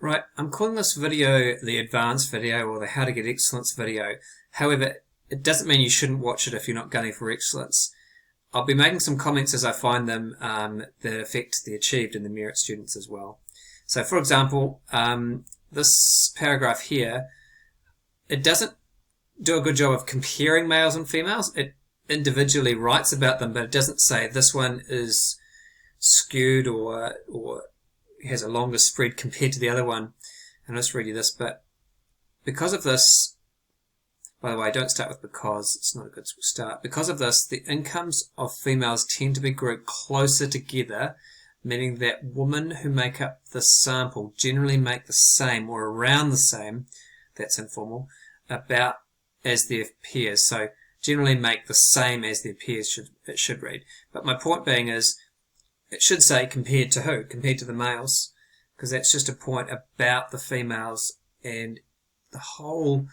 Right, I'm calling this video the advanced video or the how to get excellence video. However, it doesn't mean you shouldn't watch it if you're not gunning for excellence. I'll be making some comments as I find them that affect the achieved and the merit students as well. So for example, this paragraph here, it doesn't do a good job of comparing males and females. It individually writes about them, but it doesn't say this one is skewed or has a longer spread compared to the other one. And I'll just read you this, but because of this, by the way, don't start with because, it's not a good start. Because of this, the incomes of females tend to be grouped closer together, meaning that women who make up the sample generally make the same or around the same, that's informal, about as their peers. So generally make the same as their peers, it should read. But my point being is, it should say compared to who? Compared to the males, because that's just a point about the females, and the whole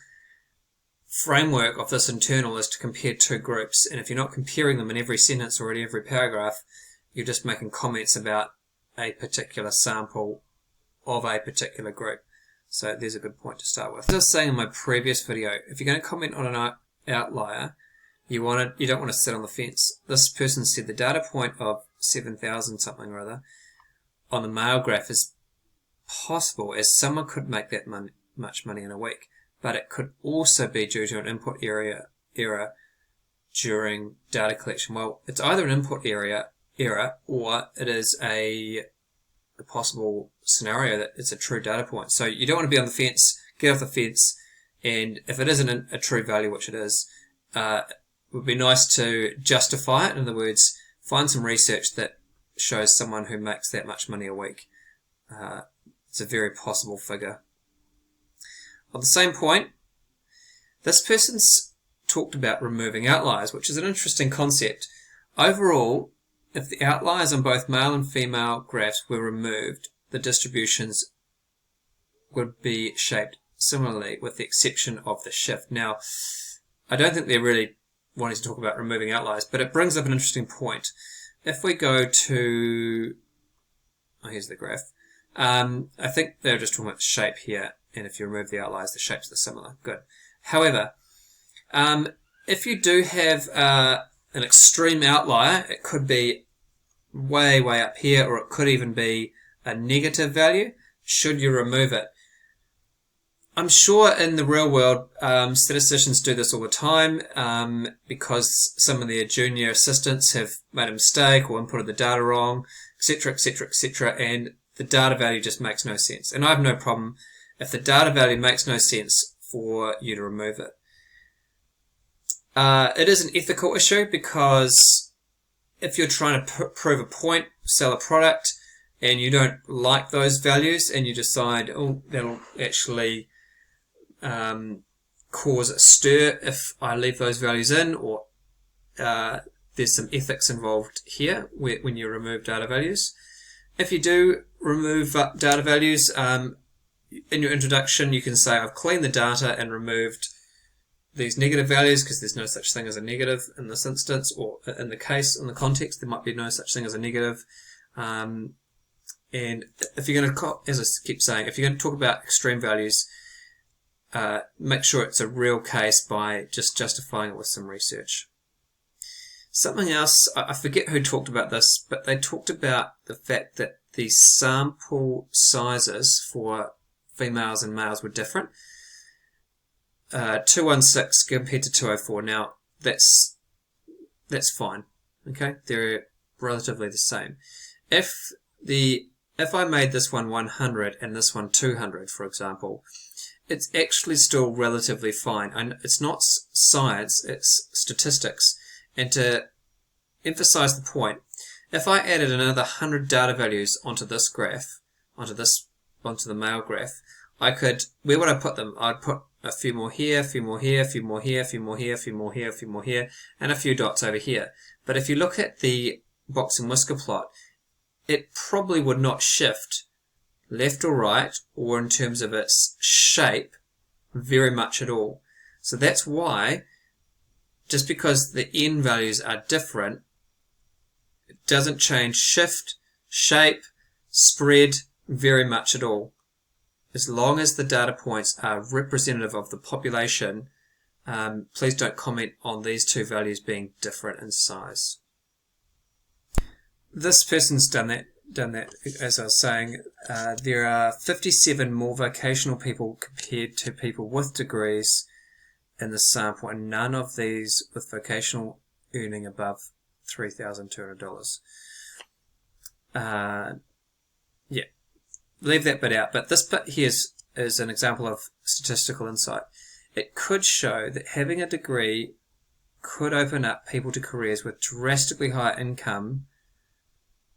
framework of this internal is to compare two groups, and if you're not comparing them in every sentence or in every paragraph, you're just making comments about a particular sample of a particular group. So there's a good point to start with. As I was saying in my previous video, if you're going to comment on an outlier, you don't want to sit on the fence. This person said the data point of 7,000 something or other on the male graph is possible, as someone could make that much money in a week, but it could also be due to an input error during data collection. Well, it's either an input error or it is a possible scenario that it's a true data point. So you don't want to be on the fence, get off the fence, and if it isn't a true value, which it is, it would be nice to justify it. In other words, find some research that shows someone who makes that much money a week. It's a very possible figure. On the same point, this person's talked about removing outliers, which is an interesting concept. Overall, if the outliers on both male and female graphs were removed, the distributions would be shaped similarly, with the exception of the shift. Now, I don't think they're really wanting to talk about removing outliers, but it brings up an interesting point. If we go to, here's the graph. I think they're just talking about the shape here, and if you remove the outliers, the shapes are similar. Good. However, if you do have an extreme outlier, it could be way up here, or it could even be a negative value. Should you remove it? I'm sure in the real world, statisticians do this all the time because some of their junior assistants have made a mistake or inputted the data wrong, etc., etc., etc., and the data value just makes no sense. And I have no problem if the data value makes no sense for you to remove it. It is an ethical issue because if you're trying to prove a point, sell a product, and you don't like those values and you decide, oh, that'll actually cause a stir if I leave those values in, or there's some ethics involved here when you remove data values. If you do remove data values, in your introduction you can say I've cleaned the data and removed these negative values because there's no such thing as a negative in this instance, or in the context, there might be no such thing as a negative. And if you're going to, as I keep saying, if you're going to talk about extreme values, make sure it's a real case by just justifying it with some research. Something else, I forget who talked about this, but they talked about the fact that the sample sizes for females and males were different. 216 compared to 204. Now, that's fine. Okay, they're relatively the same. If I made this one 100 and this one 200, for example, it's actually still relatively fine. And it's not science, it's statistics. And to emphasize the point, if I added another 100 data values onto this graph, onto the male graph, I could, where would I put them? I'd put a few more here, a few more here, a few more here, a few more here, a few more here, a few more here, and a few dots over here. But if you look at the box and whisker plot, it probably would not shift left or right, or in terms of its shape, very much at all. So that's why, just because the n values are different, it doesn't change shift, shape, spread very much at all. as long as the data points are representative of the population, please don't comment on these two values being different in size. This person's done that, as I was saying. There are 57 more vocational people compared to people with degrees in the sample, and none of these with vocational earning above $3,200. Yeah, leave that bit out, but this bit here is an example of statistical insight. It could show that having a degree could open up people to careers with drastically higher income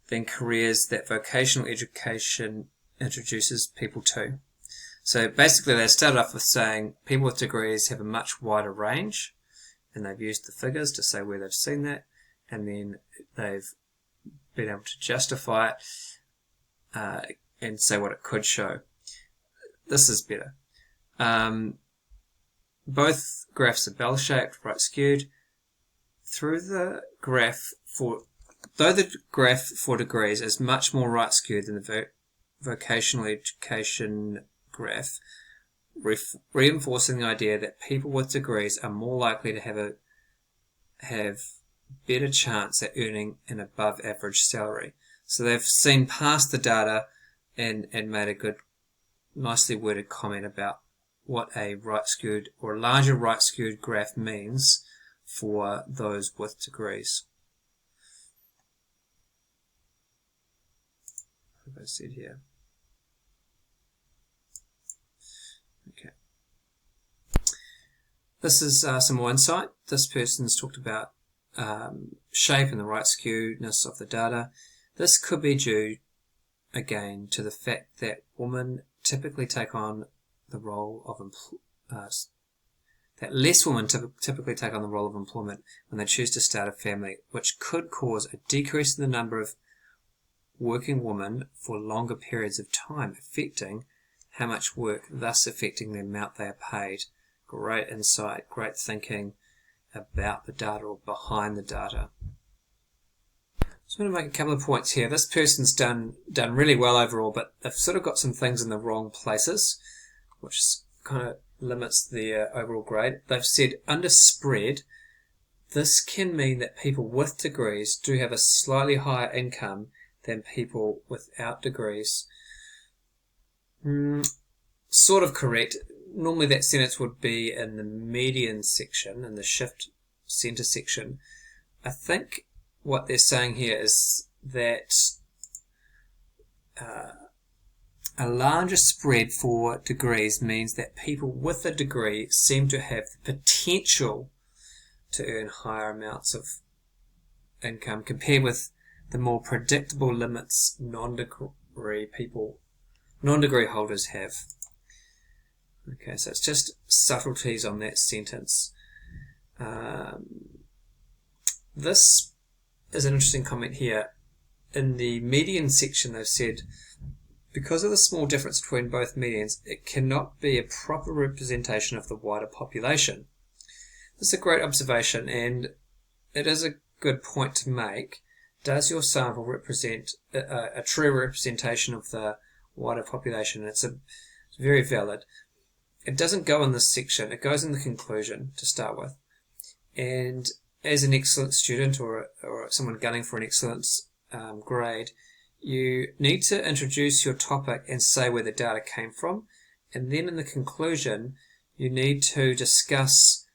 than careers that vocational education introduces people to. So basically they started off with saying people with degrees have a much wider range, and they've used the figures to say where they've seen that, and then they've been able to justify it and say what it could show. This is better. Both graphs are bell-shaped, right skewed. Though the graph for degrees is much more right skewed than the vocational education graph, reinforcing the idea that people with degrees are more likely to have better chance at earning an above average salary. So they've seen past the data and made a good, nicely worded comment about what a right skewed or larger right skewed graph means for those with degrees. What have I said here? Okay. This is some more insight. This person's talked about shape and the right skewedness of the data. This could be due, again, to the fact that women typically take on the role of that less women typically take on the role of employment when they choose to start a family, which could cause a decrease in the number of working women for longer periods of time, affecting how much work, thus affecting the amount they are paid. Great insight, great thinking about the data or behind the data. So I'm going to make a couple of points here. This person's done really well overall, but they've sort of got some things in the wrong places, which kind of limits the overall grade. They've said under spread, this can mean that people with degrees do have a slightly higher income than people without degrees. Sort of correct. Normally that sentence would be in the median section, in the shift center section. I think what they're saying here is that a larger spread for degrees means that people with a degree seem to have the potential to earn higher amounts of income compared with the more predictable limits non-degree holders have. Okay, so it's just subtleties on that sentence. This is an interesting comment here. In the median section, they've said, because of the small difference between both medians, it cannot be a proper representation of the wider population. This is a great observation, and it is a good point to make. Does your sample represent a true representation of the wider population? It's very valid. It doesn't go in this section. It goes in the conclusion to start with. And as an excellent student or someone gunning for an excellence grade, you need to introduce your topic and say where the data came from. And then in the conclusion, you need to discuss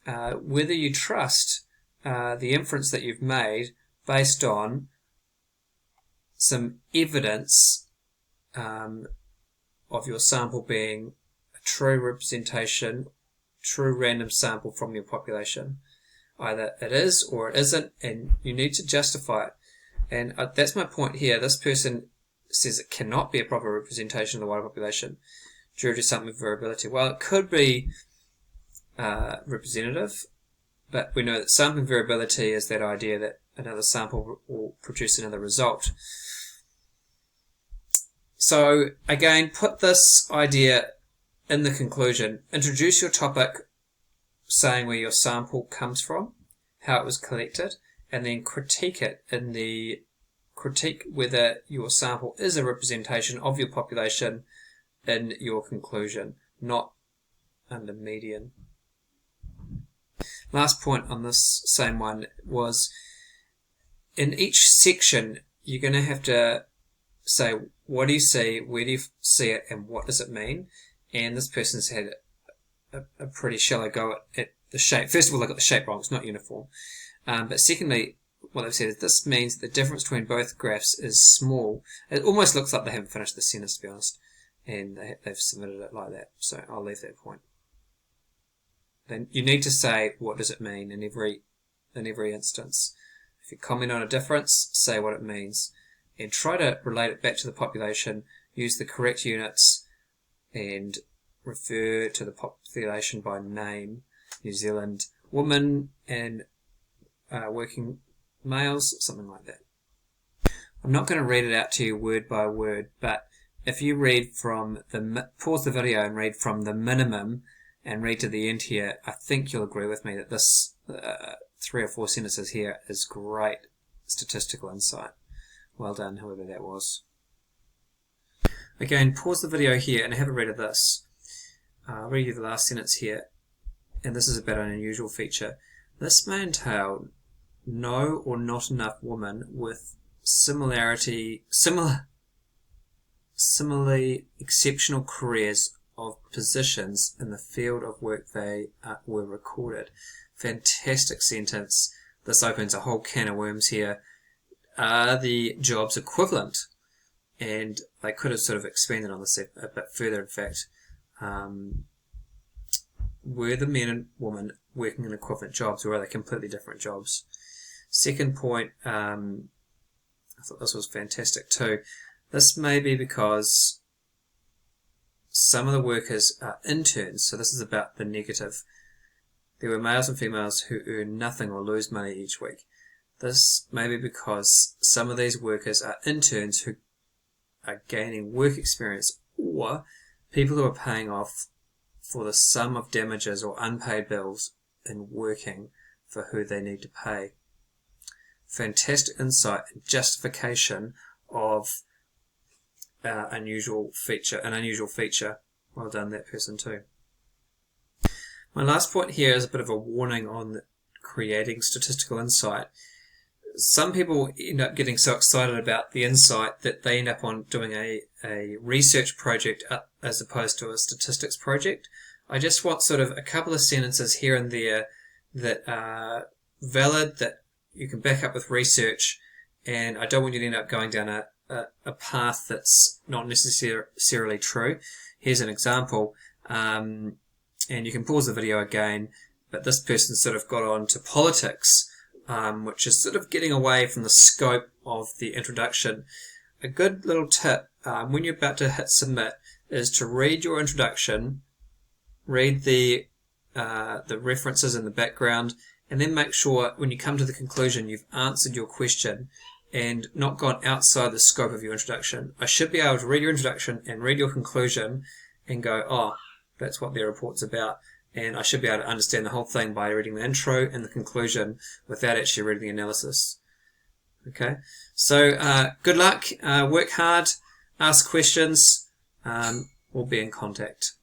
whether you trust the inference that you've made based on some evidence of your sample being a true representation, true random sample from your population. Either it is or it isn't, and you need to justify it. And that's my point here. This person says it cannot be a proper representation of the wider population due to something variability. Well, it could be representative, but we know that sampling variability is that idea that another sample will produce another result. So again, put this idea in the conclusion. Introduce your topic saying where your sample comes from, how it was collected, and then critique it in the critique whether your sample is a representation of your population in your conclusion, not under median. Last point on this same one was, in each section you're going to have to say, what do you see, where do you see it, and what does it mean? And this person's had a pretty shallow go at the shape. First of all, they got the shape wrong, it's not uniform. But secondly, what they've said is this means the difference between both graphs is small. It almost looks like they haven't finished the sentence, to be honest, and they've submitted it like that. So I'll leave that point. Then you need to say, what does it mean in every instance. If you comment on a difference, say what it means, and try to relate it back to the population. Use the correct units and refer to the population by name. New Zealand women and working males, something like that. I'm not going to read it out to you word by word, but if you read from pause the video and read from the minimum and read to the end here, I think you'll agree with me that this 3 or 4 sentences here is great statistical insight. Well done, whoever that was. Again, pause the video here and have a read of this. I'll read you the last sentence here, and this is about an unusual feature. This may entail no or not enough women with similarly exceptional careers of positions in the field of work they were recorded. Fantastic sentence. This opens a whole can of worms here. Are the jobs equivalent? And they could have sort of expanded on this a bit further, in fact. Were the men and women working in equivalent jobs, or are they completely different jobs? Second point, I thought this was fantastic too. This may be because some of the workers are interns, so this is about the negative. There were males and females who earn nothing or lose money each week. This may be because some of these workers are interns who are gaining work experience, or people who are paying off for the sum of damages or unpaid bills in working for who they need to pay. Fantastic insight and justification of an unusual feature. Well done, that person too. My last point here is a bit of a warning on creating statistical insight. Some people end up getting so excited about the insight that they end up on doing a research project as opposed to a statistics project. I just want sort of a couple of sentences here and there that are valid, that you can back up with research, and I don't want you to end up going down a path that's not necessarily true. Here's an example, and you can pause the video again, but this person sort of got on to politics, which is sort of getting away from the scope of the introduction. A good little tip when you're about to hit submit is to read your introduction, read the references in the background, and then make sure when you come to the conclusion you've answered your question and not gone outside the scope of your introduction. I should be able to read your introduction and read your conclusion and go, oh, that's what their report's about. And I should be able to understand the whole thing by reading the intro and the conclusion without actually reading the analysis. Okay, so good luck, work hard, ask questions, we'll be in contact.